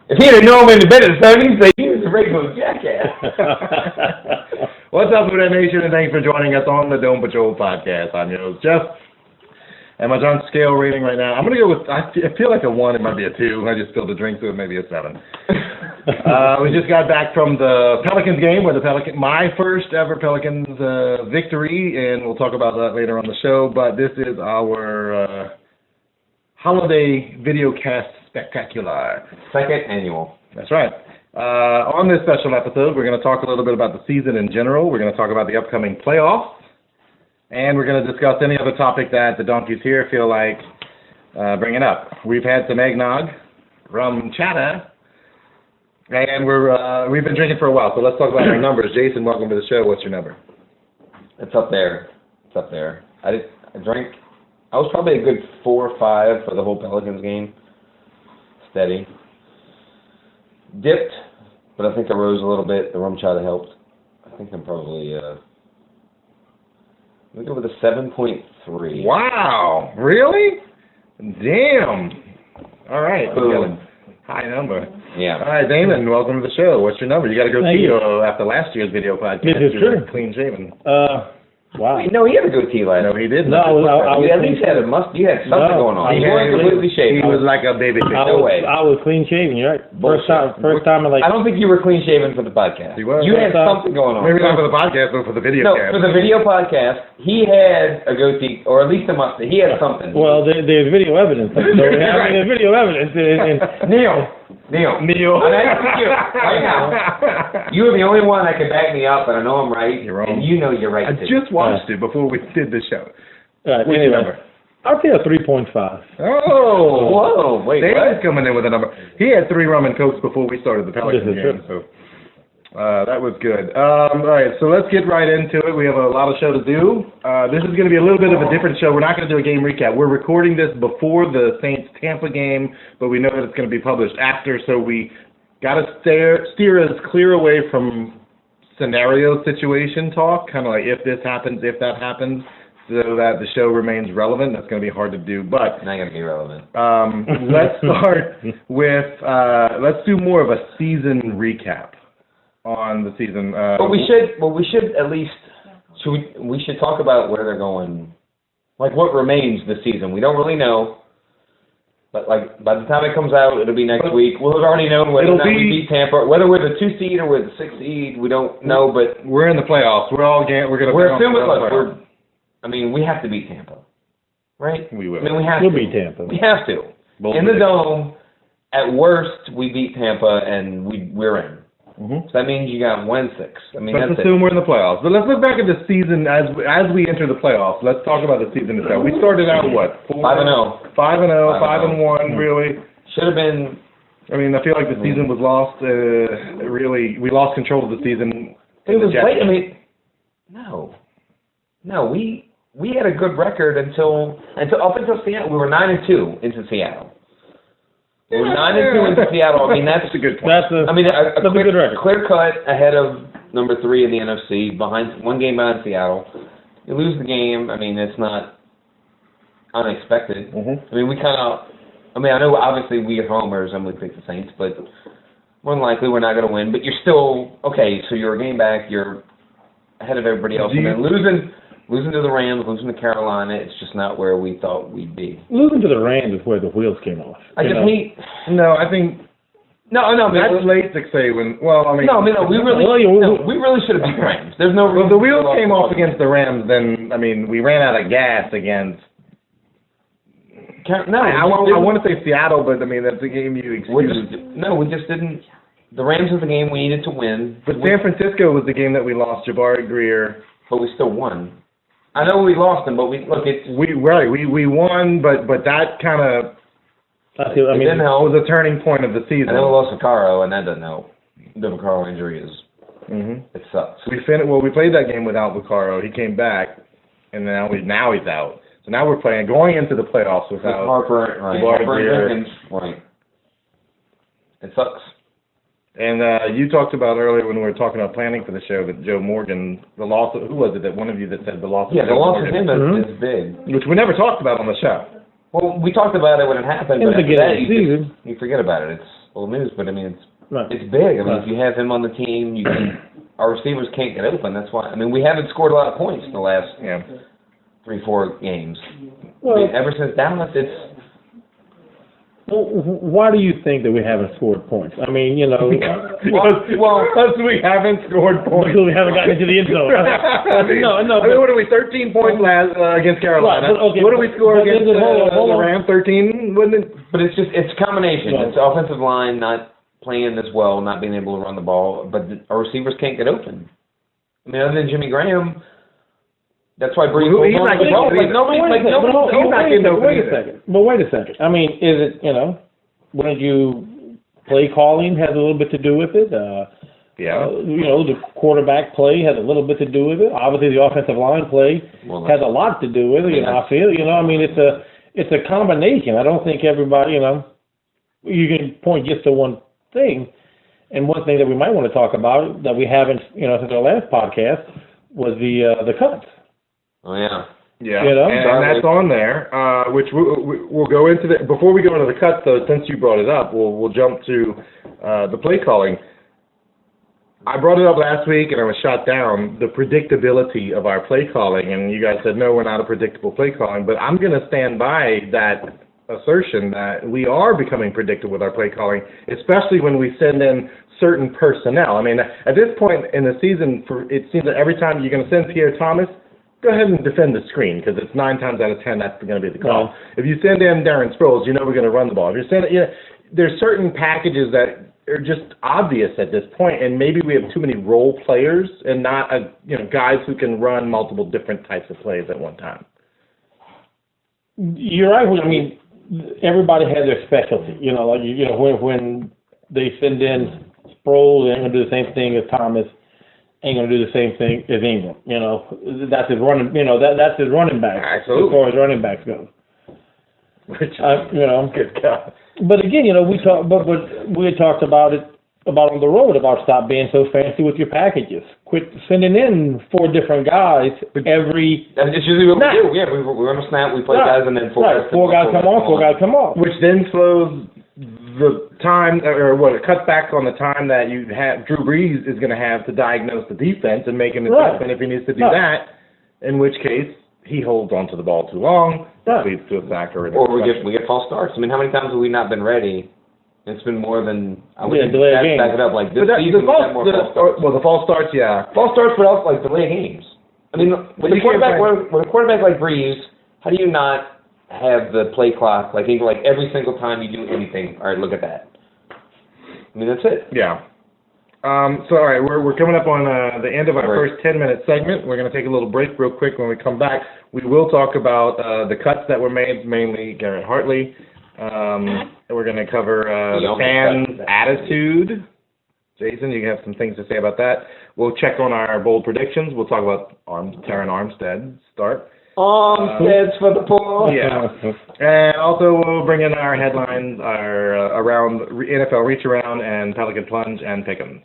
If he'd have known him in the bed of the 70s, he was a regular jackass. What's up, Hood Nation, and thanks for joining us on the Dome Patrol podcast. I'm your host, Jeff. And my John scale rating right now, I'm going to go with, I feel like a 1, it might be a 2. I just spilled the drink, so it may be a 7. We just got back from the Pelicans game, where my first ever Pelicans victory, and we'll talk about that later on the show, but this is our holiday video cast spectacular. Second annual. That's right. On this special episode, we're going to talk a little bit about the season in general. We're going to talk about the upcoming playoffs. And we're going to discuss any other topic that the donkeys here feel like bringing up. We've had some eggnog, rum chata, and we've been drinking for a while. So let's talk about our numbers. Jason, welcome to the show. What's your number? It's up there. It's up there. I drank. I was probably a good 4 or 5 for the whole Pelicans game. Steady. Dipped, but I think I rose a little bit. The rum chata helped. I think I'm probably let me go with a 7.3. Wow, really? Damn. All right. Boom. High number. Yeah. All right, Damon, welcome to the show. What's your number? You got to go see after last year's video podcast. This is true. Clean shaven. Wow. No, he had a goatee last. No, he didn't. No, I was you at least had a You had something going on. You weren't completely He shaven. was like a baby face. No way. I was clean shaven. You're right. First time in like. I don't think you were clean shaven for the podcast. He was. You had something going on. Maybe not for the podcast, but for the video No, cast. for the video podcast, he had a goatee, or at least a mustache. He had something. Well, there's video evidence. So there's video evidence. And Neil. I'm asking you right now. You are the only one that can back me up, and I know I'm right. You're wrong. And you know you're right. I too. just watched it before we did the show. Right, What's your number? I'll say a 3.5. Oh. Whoa, wait, David's what? coming in with a number. He had 3 rum and cokes before we started the Pelicans This is game, true. so that was good. All right, so let's get right into it. We have a lot of show to do. This is going to be a little bit of a different show. We're not going to do a game recap. We're recording this before the Saints-Tampa game, but we know that it's going to be published after, so we got to steer us clear away from scenario situation talk, kind of like if this happens, if that happens, so that the show remains relevant. That's going to be hard to do, but Not going to be relevant. let's start with let's do more of a season recap on the season. But we should at least we should talk about where they're going, like what remains this season. We don't really know, but like by the time it comes out, it'll be next week. We'll have already known whether or not we beat Tampa, whether we're the 2 seed or we're the 6 seed. We don't know, but we're in the playoffs. We're assuming. I mean, we have to beat Tampa, right? We will. I mean, we have We'll to. beat Tampa. We have to. In the dome, at worst, we beat Tampa and we're in. Mm-hmm. So that means you got 1-6. I mean, let's that's assume we're in the playoffs. But let's look back at the season as we enter the playoffs. Let's talk about the season itself. We started out what? 5-0. 5-0, 5-1. Really. Should have been. I mean, I feel like the season was lost. Really, we lost control of the season. It was late. I mean, no, we had a good record until up until Seattle. We were 9-2 into Seattle. We were 9-2 into Seattle. I mean, that's a good point. That's a good record. Clear cut ahead of number 3 in the NFC, behind 1 game behind Seattle. You lose the game. I mean, it's not unexpected. Mm-hmm. I mean, I know obviously we are homers and we pick the Saints, but more than likely we're not going to win. But you're still okay. So you're a game back. You're ahead of everybody else. And then losing to the Rams, losing to Carolina, it's just not where we thought we'd be. Losing to the Rams is where the wheels came off. I think. No, that's late to say when. Well, I mean. We really should have beat the Rams. There's no reason. Well, the wheels came off against the Rams. Then I mean, we ran out of gas against. I want to say Seattle, but I mean that's the game you excused. We just didn't. The Rams was the game we needed to win. But San Francisco was the game that we lost Jabari Greer. But we still won. I know we lost them, but we won, but that kind of didn't help. Was a turning point of the season. And then we lost Vaccaro, and that doesn't help. The Vaccaro injury it sucks. We played that game without Vaccaro. He came back, and now he's out. So now we're going into the playoffs without Harper, right? Right. It sucks. And you talked about earlier when we were talking about planning for the show that Joe Morgan, the loss of, who was it that one of you that said the loss of the Joe loss Morgan, of him is big. Which we never talked about on the show. Well, we talked about it when it happened, In but the after that, beginning of the season. you forget about it. It's old news, but I mean, Right. it's big. I mean, Right. if you have him on the team, our receivers can't get open. That's why. I mean, we haven't scored a lot of points in the last Yeah. 3-4 games. Well, I mean, ever since Dallas, it's why do you think that we haven't scored points? I mean, you know, Because we haven't scored points. because we haven't gotten into the end zone. No. I mean, what are we? 13 points last against Carolina. Right, but okay, what did we score but against hold the on. Rams? 13, wasn't it? But it's a combination. No. It's the offensive line not playing as well, not being able to run the ball, but our receivers can't get open. I mean, other than Jimmy Graham, that's why Brees Well, holds he's on not to the getting ball. open Like either. nobody, like nobody. he's not getting open Wait a either. second. But wait a second. I mean, is it, you know, when you play calling has a little bit to do with it? You know, the quarterback play has a little bit to do with it. Obviously, the offensive line play has a lot to do with it. You know, I feel, you know, I mean, it's a combination. I don't think everybody, you know, you can point just to one thing. And one thing that we might want to talk about that we haven't, you know, since our last podcast was the cuts. Oh yeah. Yeah, You know? and that's on there, which we'll go into the, before we go into the cuts though, since you brought it up, we'll jump to the play calling. I brought it up last week and I was shot down, the predictability of our play calling, and you guys said, no, we're not a predictable play calling, but I'm going to stand by that assertion that we are becoming predictable with our play calling, especially when we send in certain personnel. I mean, at this point in the season, it seems that every time you're going to send Pierre Thomas, go ahead and defend the screen, because it's 9 times out of 10 that's going to be the call. Right. If you send in Darren Sproles, you know we're going to run the ball. If you're sending, you know, there's certain packages that are just obvious at this point, and maybe we have too many role players and not guys who can run multiple different types of plays at one time. You're right. I mean, everybody has their specialty. You know, like you know when they send in Sproles, they're going to do the same thing as Thomas. Ain't going to do the same thing as Ingram. You know, that's his running. You know, that's his running back. Absolutely. As far as running backs go. Which, You know. good God. But again, you know, we had talked about it on the road about stop being so fancy with your packages. Quit sending in 4 different guys every. That's usually what Snap. we do. Yeah, we run a snap, we play guys, and then 4 guys. Four guys come on, 4 guys come off. Which then slows the time, or what, it cuts back on the time that you have, Drew Brees is going to have to diagnose the defense and make an adjustment if he needs to do that, in which case he holds onto the ball too long, leads to a sack or we get false starts. I mean, how many times have we not been ready? It's been more than I would delay a game. back it up. Like this But season, we've had more false starts. the false starts, yeah. False starts, but also like delay games. I mean, with a quarterback like Brees, how do you not have the play clock like every single time you do anything? All right, look at that. I mean, that's it. Yeah. So all right, we're coming up on the end of our first 10-minute segment. We're going to take a little break real quick. When we come back, we will talk about the cuts that were made, mainly Garrett Hartley. And we're going to cover the fans' attitude. Jason, you have some things to say about that. We'll check on our bold predictions. We'll talk about Terran Armstead's start. Armstead's for the poor. Yeah. And also we'll bring in our headlines, our around NFL reach around and Pelican plunge and pick'ems.